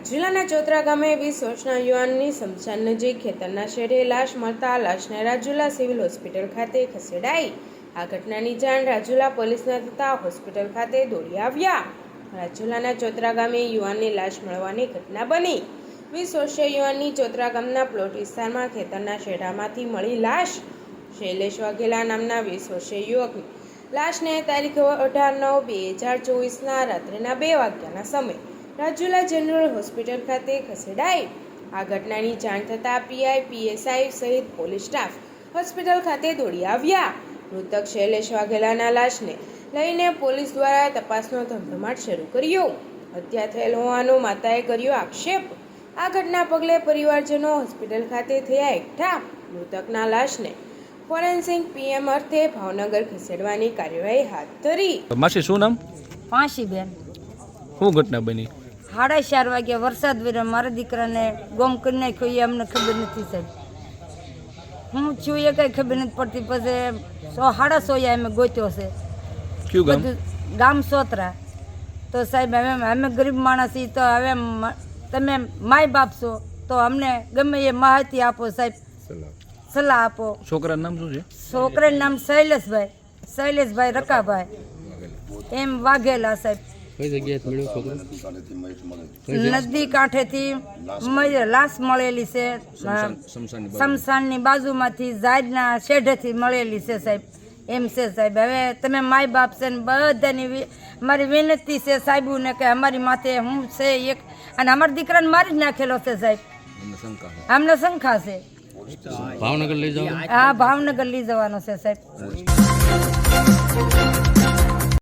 જિલ્લાના ચોતરા ગામે 20 વર્ષના યુવાનની સ્મશાન નજીક ખેતરના શેઢે લાશ મળતા લાશને રાજુલા સિવિલ હોસ્પિટલ ખાતે ખસેડાઈ। આ ઘટનાની જાણ રાજુલા પોલીસને થતાં હોસ્પિટલ ખાતે દોડી આવ્યા। રાજુલાના ચોતરા ગામે યુવાનની લાશ મળવાની ઘટના બની। 20 વર્ષીય યુવાનની ચોતરા ગામના પ્લોટ વિસ્તારમાં ખેતરના શેઢામાંથી મળી લાશ। શૈલેષ વાઘેલા નામના 20 વર્ષીય યુવકની લાશને તારીખ 18/9/2024ના રાત્રિના 2 વાગ્યાના સમયે રાજુલા જનરલ હોસ્પિટલ ખાતે ખસેડાઈ। આ ઘટનાની જાણ થતાં પીઆઈ, પીએસઆઈ સહિત પોલીસ સ્ટાફ હોસ્પિટલ ખાતે દોડી આવ્યા। મૃતક શૈલેષ વાઘેલાના લાશને લઈને પોલીસ દ્વારા તપાસનો ધમધમાટ શરૂ કર્યો। હત્યા થયેલ હોવાનો માતાએ કર્યો આક્ષેપ। આ ઘટના પગલે પરિવારજનો હોસ્પિટલ ખાતે થયા એકઠા। મૃતકના લાશને ફોરેન્સિક પીએમ અર્થે ભાવનગર ખસેડવાની કાર્યવાહી હાથ ધરી। માસી શું નામ? પાંચીબેન। શું ઘટના બની? 4:30 વાગે વરસાદ વેરો મારા દીકરાને ગોમ કરી નાખ્યો એ અમને ખબર નથી સાહેબ। હું છું એ કઈ ખબર નથી પડતી। પછી 6:30 અમે ગોત્યો છે। કયું ગામ? ગામ સોતરા। તો સાહેબ અમે ગરીબ માણસ છીએ, તો હવે તમે માય બાપ છો તો અમને ગમે એ માહિતી આપો સાહેબ, સલાહ આપો। છોકરાનું નામ શું છે? છોકરાનું નામ શૈલેષભાઈ રકાભાઈ એમ વાઘેલા સાહેબ। કઈ જગ્યાએ મળ્યો છોકરો? નદી કાંઠેથી લાશ મળેલી છે, શમશાનની બાજુમાંથી ઝાડના શેઢેથી મળેલી છે સાહેબ, એમ છે સાહેબ। હવે તમે માય બાપ છે ને બધાની મારી વિનંતી છે સાહેબોને કે અમારી માથે હું છે એક, અને અમારા દીકરાને મારી જ નાખેલો છે સાહેબ। અમને શંકા છે। ભાવનગર લઈ જાઓ? હા, ભાવનગર લઈ જવાનો છે સાહેબ।